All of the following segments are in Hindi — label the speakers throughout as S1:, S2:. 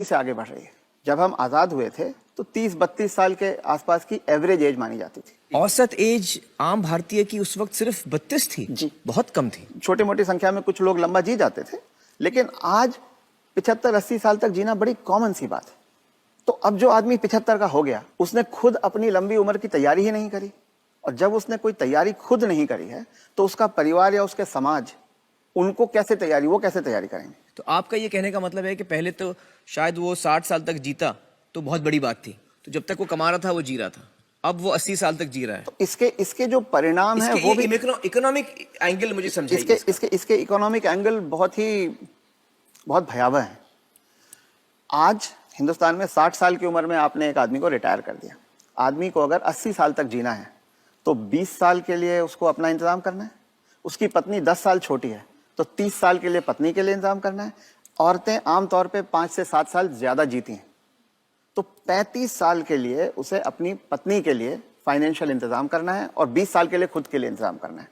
S1: से आगे बढ़ रही है। जब हम आजाद हुए थे तो 30-32 साल के आसपास की एवरेज एज मानी जाती थी।
S2: औसत एज आम भारतीय की उस वक्त सिर्फ 32 थी
S1: जी,
S2: बहुत कम थी।
S1: छोटी मोटी संख्या में कुछ लोग लंबा जी जाते थे, लेकिन आज 75-80 साल तक जीना बड़ी कॉमन सी बात है। तो अब जो आदमी 75 का हो गया, उसने खुद अपनी लंबी उम्र की तैयारी ही नहीं करी, और जब उसने कोई तैयारी खुद नहीं करी है तो उसका परिवार या उसके समाज उनको कैसे तैयारी करेंगे।
S2: तो आपका ये कहने का मतलब है कि पहले तो शायद वो 60 साल तक जीता तो बहुत बड़ी बात थी, तो जब तक वो कमा रहा था वो जी रहा था, अब वो 80 साल तक जी रहा है।
S1: तो इसके जो परिणाम है वो भी
S2: इकोनॉमिक एंगल मुझे समझाइए।
S1: इसके इकोनॉमिक एंगल बहुत भयावह है। आज हिंदुस्तान में 60 साल की उम्र में आपने एक आदमी को रिटायर कर दिया। आदमी को अगर 80 साल तक जीना है तो 20 साल के लिए उसको अपना इंतजाम करना है। उसकी पत्नी 10 साल छोटी है तो 30 साल के लिए पत्नी के लिए इंतजाम करना है। औरतें आमतौर पे 5 से 7 साल ज्यादा जीती हैं, तो 35 साल के लिए उसे अपनी पत्नी के लिए फाइनेंशियल इंतजाम करना है और 20 साल के लिए खुद के लिए इंतजाम करना है।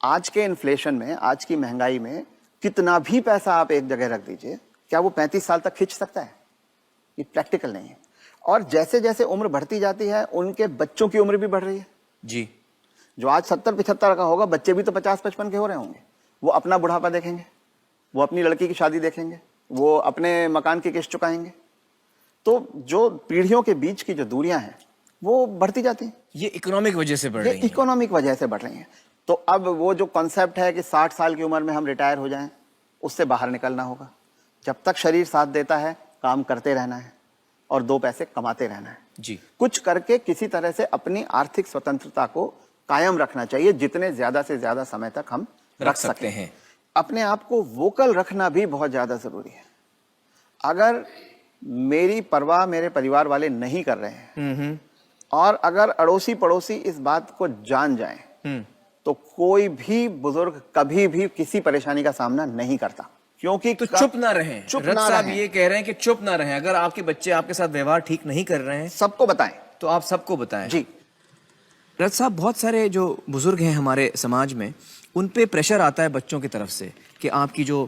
S1: आज के इन्फ्लेशन में, आज की महंगाई में कितना भी पैसा आप एक जगह रख दीजिए, क्या वो 35 साल तक खींच सकता है? ये प्रैक्टिकल नहीं है। और जैसे जैसे उम्र बढ़ती जाती है उनके बच्चों की उम्र भी बढ़ रही है
S2: जी।
S1: जो आज 70-75 का होगा, बच्चे भी तो 50-55 के हो रहे होंगे। वो अपना बुढ़ापा देखेंगे, वो अपनी लड़की की शादी देखेंगे, वो अपने मकान की किस्त चुकाएंगे। तो जो पीढ़ियों के बीच की जो दूरियां हैं वो बढ़ती जाती हैं।
S2: ये इकोनॉमिक वजह से बढ़ रही है।
S1: इकोनॉमिक वजह से बढ़ रही हैं। तो अब वो जो कॉन्सेप्ट है कि 60 साल की उम्र में हम रिटायर हो जाएं, उससे बाहर निकलना होगा। जब तक शरीर साथ देता है काम करते रहना है और 2 पैसे कमाते रहना है
S2: जी।
S1: कुछ करके किसी तरह से अपनी आर्थिक स्वतंत्रता को कायम रखना चाहिए, जितने ज्यादा से ज्यादा समय तक हम रख सकते हैं। अपने आप को वोकल रखना भी बहुत ज्यादा जरूरी है। अगर मेरी परवाह मेरे परिवार वाले नहीं कर रहे हैं और अगर अड़ोसी पड़ोसी इस बात को जान जाएं, तो कोई भी बुजुर्ग कभी भी किसी परेशानी का सामना नहीं करता, क्योंकि
S2: तो चुप ना रहें। रथ साहब ये कह रहे हैं कि चुप ना रहें। अगर आपके बच्चे आपके साथ व्यवहार ठीक नहीं कर रहे हैं,
S1: सबको बताएं।
S2: तो आप सबको बताएं।
S1: जी।
S2: रथ साहब, बहुत सारे जो बुजुर्ग हैं हमारे समाज में, उन पे प्रेशर आता है बच्चों की तरफ से कि आपकी जो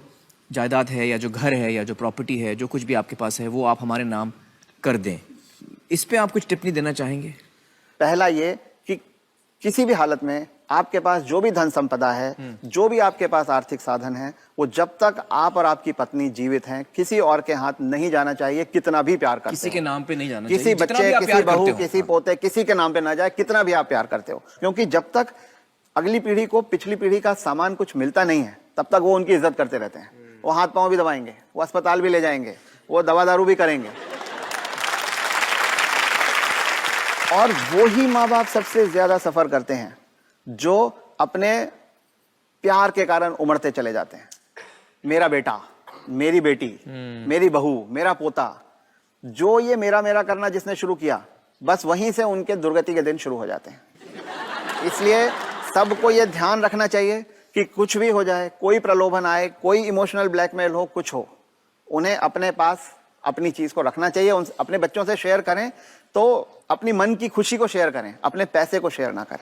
S2: जायदाद है या जो घर है या जो प्रॉपर्टी है, जो कुछ भी आपके पास है, वो आप हमारे नाम कर दें। इस पे आप कुछ टिप्पणी देना चाहेंगे?
S1: पहला ये कि किसी भी हालत में आपके पास जो भी धन संपदा है, जो भी आपके पास आर्थिक साधन है, वो जब तक आप और आपकी पत्नी जीवित हैं किसी और के हाथ नहीं जाना चाहिए। कितना भी प्यार करते
S2: किसी के नाम पे नहीं जाना
S1: चाहिए, किसी बच्चे, किसी बहू, किसी पोते, किसी के नाम पे ना जाए, कितना भी आप प्यार करते हो। क्योंकि जब तक अगली पीढ़ी को पिछली पीढ़ी का सामान कुछ मिलता नहीं है, तब तक वो उनकी इज्जत करते रहते हैं। वो हाथ पांव भी दबाएंगे, वो अस्पताल भी ले जाएंगे, वो दवा दारू भी करेंगे। और वो ही माँ बाप सबसे ज्यादा सफर करते हैं जो अपने प्यार के कारण उमड़ते चले जाते हैं। मेरा बेटा, मेरी बेटी, मेरी बहू, मेरा पोता, जो ये मेरा मेरा करना जिसने शुरू किया, बस वहीं से उनके दुर्गति के दिन शुरू हो जाते हैं। इसलिए सबको ये ध्यान रखना चाहिए कि कुछ भी हो जाए, कोई प्रलोभन आए, कोई इमोशनल ब्लैकमेल हो, कुछ हो, उन्हें अपने पास अपनी चीज को रखना चाहिए। अपने बच्चों से शेयर करें तो अपनी मन की खुशी को शेयर करें, अपने पैसे को शेयर ना करें।